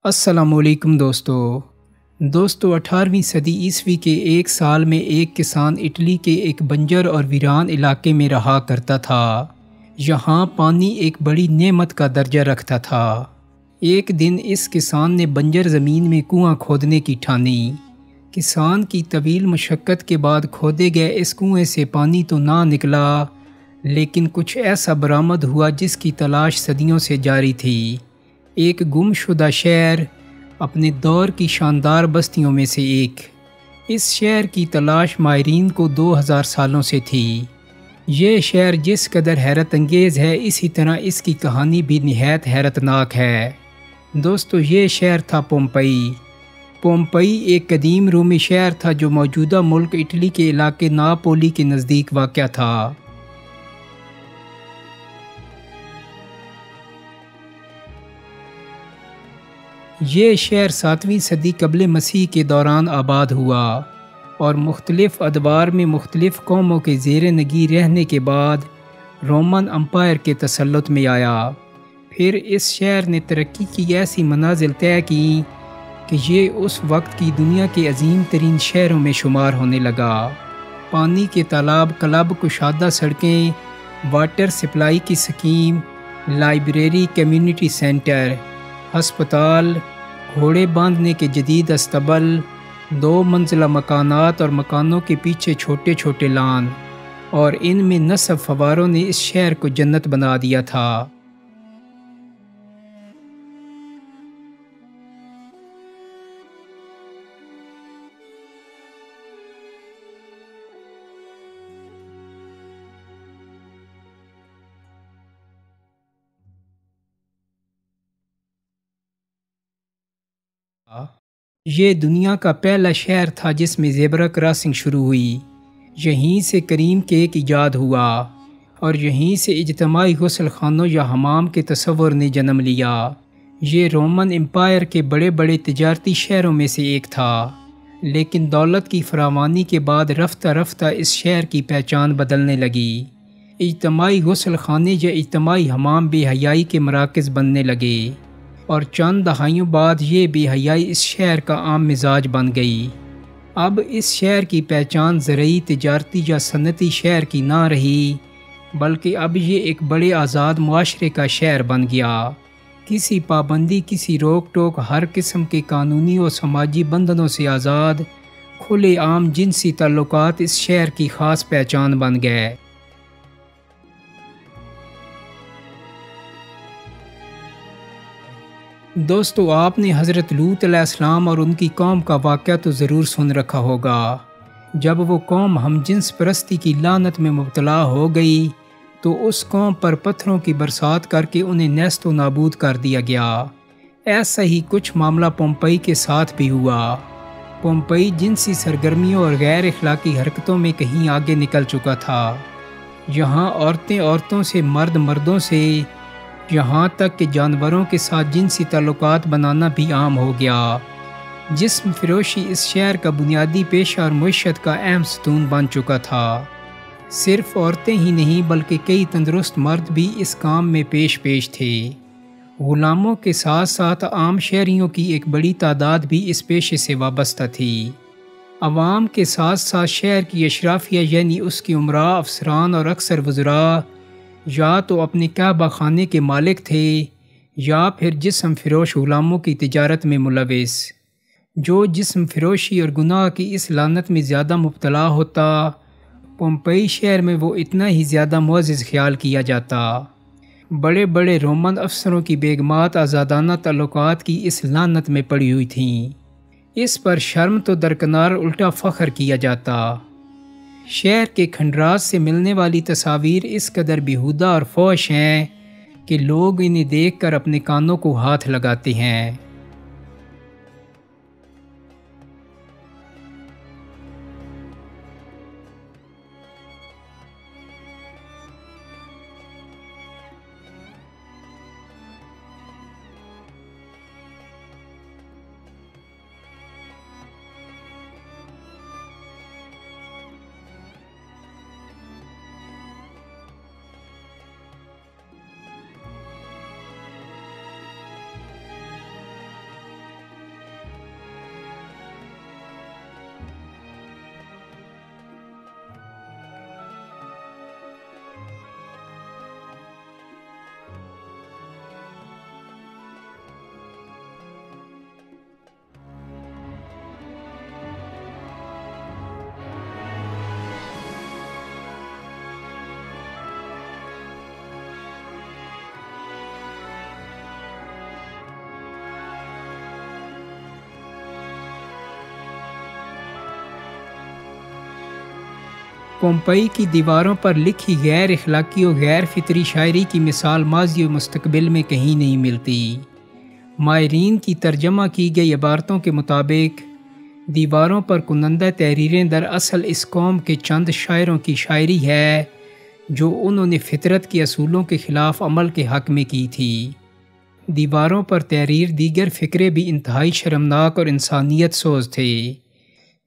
السلام علیکم دوستو 18ویں صدی عیسوی کے ایک سال میں ایک کسان اٹلی کے ایک بنجر اور ویران علاقے میں رہا کرتا تھا۔ یہاں پانی ایک بڑی نعمت کا درجہ رکھتا تھا۔ ایک دن اس کسان نے بنجر زمین میں کنواں کھودنے کی ٹھانی۔ کسان کی طویل مشقت کے بعد کھودے گئے اس کنویں سے پانی تو نہ نکلا، لیکن کچھ ایسا برآمد ہوا جس کی تلاش صدیوں سے جاری تھی۔ ایک گم شدہ شہر، اپنے دور کی شاندار بستیوں میں سے ایک۔ اس شہر کی تلاش ماہرین کو 2000 سالوں سے تھی۔ یہ شہر جس قدر حیرت انگیز ہے، اسی طرح اس کی کہانی بھی نہایت حیرت ناک ہے۔ دوستو، یہ شہر تھا پومپئی۔ پومپئی ایک قدیم رومی شہر تھا جو موجودہ ملک اٹلی کے علاقے ناپولی کے نزدیک واقع تھا۔ یہ شہر 7ویں صدی قبل مسیح کے دوران آباد ہوا اور مختلف ادوار میں مختلف قوموں کے زیر نگی رہنے کے بعد رومن امپائر کے تسلط میں آیا۔ پھر اس شہر نے ترقی کی ایسی منازل طے کی کہ یہ اس وقت کی دنیا کے عظیم ترین شہروں میں شمار ہونے لگا۔ پانی کے تالاب، کلب، کشادہ سڑکیں، واٹر سپلائی کی سکیم، لائبریری، کمیونٹی سینٹر، ہسپتال، گھوڑے باندھنے کے جدید استبل، 2 منزلہ مکانات اور مکانوں کے پیچھے چھوٹے چھوٹے لان، اور ان میں نصب فواروں نے اس شہر کو جنت بنا دیا تھا۔ یہ دنیا کا پہلا شہر تھا جس میں زیبرا کراسنگ شروع ہوئی۔ یہیں سے کریم کیک ایجاد ہوا اور یہیں سے اجتماعی غسل خانوں یا حمام کے تصور نے جنم لیا۔ یہ رومن امپائر کے بڑے بڑے تجارتی شہروں میں سے ایک تھا، لیکن دولت کی فراوانی کے بعد رفتہ رفتہ اس شہر کی پہچان بدلنے لگی۔ اجتماعی غسل خانے یا اجتماعی حمام بے حیائی کے مراکز بننے لگے، اور چند دہائیوں بعد یہ بے حیائی اس شہر کا عام مزاج بن گئی۔ اب اس شہر کی پہچان زرعی، تجارتی یا صنعتی شہر کی نہ رہی، بلکہ اب یہ ایک بڑے آزاد معاشرے کا شہر بن گیا۔ کسی پابندی، کسی روک ٹوک، ہر قسم کے قانونی اور سماجی بندھنوں سے آزاد، کھلے عام جنسی تعلقات اس شہر کی خاص پہچان بن گئے۔ دوستو، آپ نے حضرت لوط علیہ السلام اور ان کی قوم کا واقعہ تو ضرور سن رکھا ہوگا۔ جب وہ قوم ہم جنس پرستی کی لعنت میں مبتلا ہو گئی تو اس قوم پر پتھروں کی برسات کر کے انہیں نیست و نابود کر دیا گیا۔ ایسا ہی کچھ معاملہ پومپئی کے ساتھ بھی ہوا۔ پومپئی جنسی سرگرمیوں اور غیر اخلاقی حرکتوں میں کہیں آگے نکل چکا تھا۔ یہاں عورتیں عورتوں سے، مرد مردوں سے، یہاں تک کہ جانوروں کے ساتھ جنسی تعلقات بنانا بھی عام ہو گیا۔ جسم فروشی اس شہر کا بنیادی پیشہ اور معیشت کا اہم ستون بن چکا تھا۔ صرف عورتیں ہی نہیں بلکہ کئی تندرست مرد بھی اس کام میں پیش تھے۔ غلاموں کے ساتھ ساتھ عام شہریوں کی ایک بڑی تعداد بھی اس پیشے سے وابستہ تھی۔ عوام کے ساتھ ساتھ شہر کی اشرافیہ یعنی اس کے امراء، افسران اور اکثر وزراء یا تو اپنے کعبہ خانے کے مالک تھے یا پھر جسم فروش غلاموں کی تجارت میں ملوث۔ جو جسم فروشی اور گناہ کی اس لعنت میں زیادہ مبتلا ہوتا، پومپئی شہر میں وہ اتنا ہی زیادہ معزز خیال کیا جاتا۔ بڑے بڑے رومن افسروں کی بیگمات آزادانہ تعلقات کی اس لعنت میں پڑی ہوئی تھیں۔ اس پر شرم تو درکنار الٹا فخر کیا جاتا۔ شہر کے کھنڈرات سے ملنے والی تصاویر اس قدر بیہودہ اور فحش ہیں کہ لوگ انہیں دیکھ کر اپنے کانوں کو ہاتھ لگاتے ہیں۔ پومپئی کی دیواروں پر لکھی غیر اخلاقی و غیر فطری شاعری کی مثال ماضی و مستقبل میں کہیں نہیں ملتی۔ ماہرین کی ترجمہ کی گئی عبارتوں کے مطابق دیواروں پر کنندہ تحریریں دراصل اس قوم کے چند شاعروں کی شاعری ہے جو انہوں نے فطرت کے اصولوں کے خلاف عمل کے حق میں کی تھی۔ دیواروں پر تحریر دیگر فقرے بھی انتہائی شرمناک اور انسانیت سوز تھے،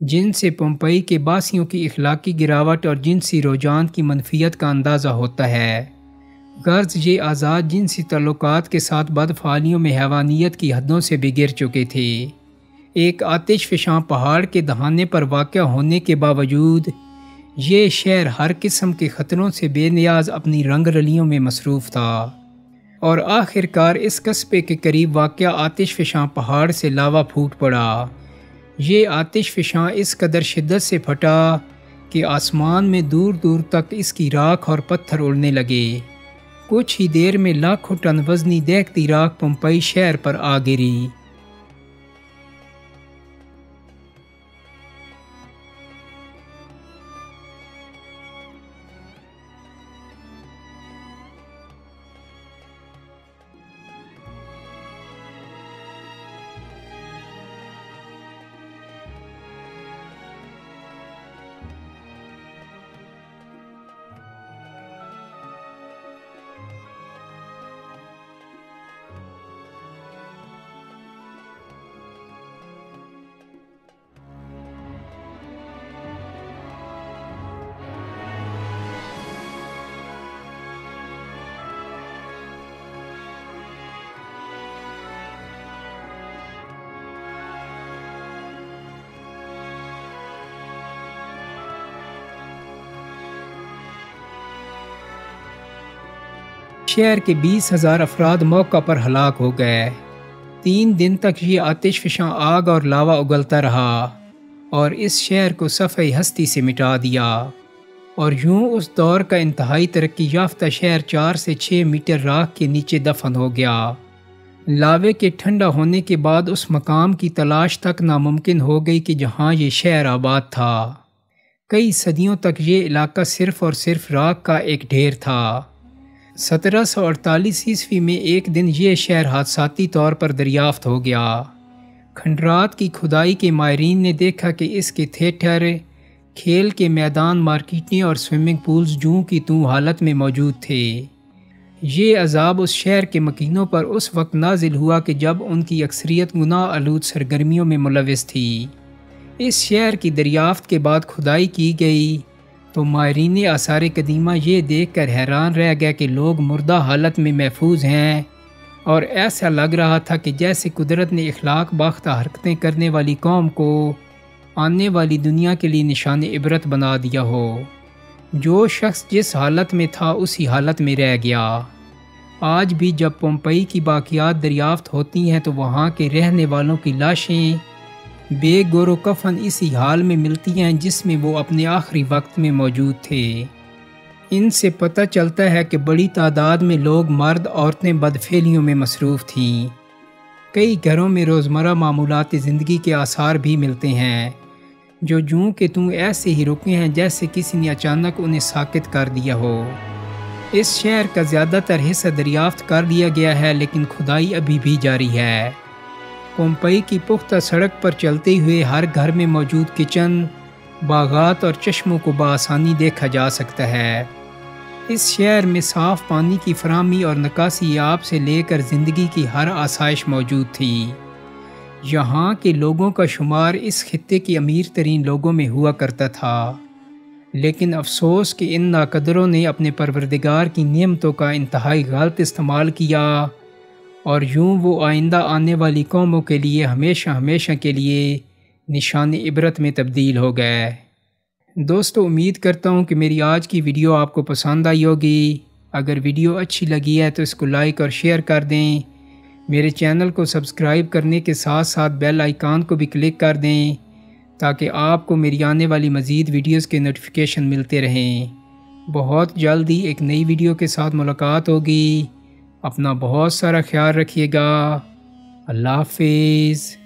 جن سے پومپئی کے باسیوں کی اخلاقی گراوٹ اور جنسی رجحان کی منفیت کا اندازہ ہوتا ہے۔ غرض یہ آزاد جنسی تعلقات کے ساتھ بدفعالیوں میں حیوانیت کی حدوں سے بھی گر چکے تھے۔ ایک آتش فشاں پہاڑ کے دہانے پر واقع ہونے کے باوجود یہ شہر ہر قسم کے خطروں سے بے نیاز اپنی رنگ رلیوں میں مصروف تھا، اور آخر کار اس قصبے کے قریب واقع آتش فشاں پہاڑ سے لاوا پھوٹ پڑا۔ یہ آتش فشاں اس قدر شدت سے پھٹا کہ آسمان میں دور دور تک اس کی راکھ اور پتھر اڑنے لگے۔ کچھ ہی دیر میں لاکھوں ٹن وزنی دہتی راکھ پومپئی شہر پر آ گری۔ شہر کے 20,000 افراد موقع پر ہلاک ہو گئے۔ 3 دن تک یہ آتش فشاں آگ اور لاوا اگلتا رہا اور اس شہر کو صفحہ ہستی سے مٹا دیا، اور یوں اس دور کا انتہائی ترقی یافتہ شہر 4 سے 6 میٹر راکھ کے نیچے دفن ہو گیا۔ لاوے کے ٹھنڈا ہونے کے بعد اس مقام کی تلاش تک ناممکن ہو گئی کہ جہاں یہ شہر آباد تھا۔ کئی صدیوں تک یہ علاقہ صرف اور صرف راکھ کا ایک ڈھیر تھا۔ 1748 عیسوی میں ایک دن یہ شہر حادثاتی طور پر دریافت ہو گیا۔ کھنڈرات کی کھدائی کے ماہرین نے دیکھا کہ اس کے تھیٹر، کھیل کے میدان، مارکیٹیں اور سوئمنگ پولز جوں کی توں حالت میں موجود تھے۔ یہ عذاب اس شہر کے مکینوں پر اس وقت نازل ہوا کہ جب ان کی اکثریت گناہ آلود سرگرمیوں میں ملوث تھی۔ اس شہر کی دریافت کے بعد کھدائی کی گئی تو ماہرین آثار قدیمہ یہ دیکھ کر حیران رہ گئے کہ لوگ مردہ حالت میں محفوظ ہیں، اور ایسا لگ رہا تھا کہ جیسے قدرت نے اخلاق باختہ حرکتیں کرنے والی قوم کو آنے والی دنیا کے لیے نشان عبرت بنا دیا ہو۔ جو شخص جس حالت میں تھا اسی حالت میں رہ گیا۔ آج بھی جب پومپئی کی باقیات دریافت ہوتی ہیں تو وہاں کے رہنے والوں کی لاشیں بے گور و کفن اسی حال میں ملتی ہیں جس میں وہ اپنے آخری وقت میں موجود تھے۔ ان سے پتہ چلتا ہے کہ بڑی تعداد میں لوگ، مرد عورتیں بدفعلیوں میں مصروف تھیں۔ کئی گھروں میں روزمرہ معمولات زندگی کے آثار بھی ملتے ہیں جو جوں کہ توں ایسے ہی رکے ہیں جیسے کسی نے اچانک انہیں ساکت کر دیا ہو۔ اس شہر کا زیادہ تر حصہ دریافت کر لیا گیا ہے لیکن کھدائی ابھی بھی جاری ہے۔ پومپئی کی پختہ سڑک پر چلتے ہوئے ہر گھر میں موجود کچن، باغات اور چشموں کو بآسانی دیکھا جا سکتا ہے۔ اس شہر میں صاف پانی کی فراہمی اور نکاسی آب سے لے کر زندگی کی ہر آسائش موجود تھی۔ یہاں کے لوگوں کا شمار اس خطے کے امیر ترین لوگوں میں ہوا کرتا تھا، لیکن افسوس کہ ان ناقدروں نے اپنے پروردگار کی نعمتوں کا انتہائی غلط استعمال کیا، اور یوں وہ آئندہ آنے والی قوموں کے لیے ہمیشہ ہمیشہ کے لیے نشان عبرت میں تبدیل ہو گئے۔ دوستو، امید کرتا ہوں کہ میری آج کی ویڈیو آپ کو پسند آئی ہوگی۔ اگر ویڈیو اچھی لگی ہے تو اس کو لائک اور شیئر کر دیں۔ میرے چینل کو سبسکرائب کرنے کے ساتھ ساتھ بیل آئیکن کو بھی کلک کر دیں تاکہ آپ کو میری آنے والی مزید ویڈیوز کے نوٹیفیکیشن ملتے رہیں۔ بہت جلدی ایک نئی ویڈیو کے ساتھ ملاقات ہوگی۔ اپنا بہت سارا خیال رکھیے گا۔ اللہ حافظ۔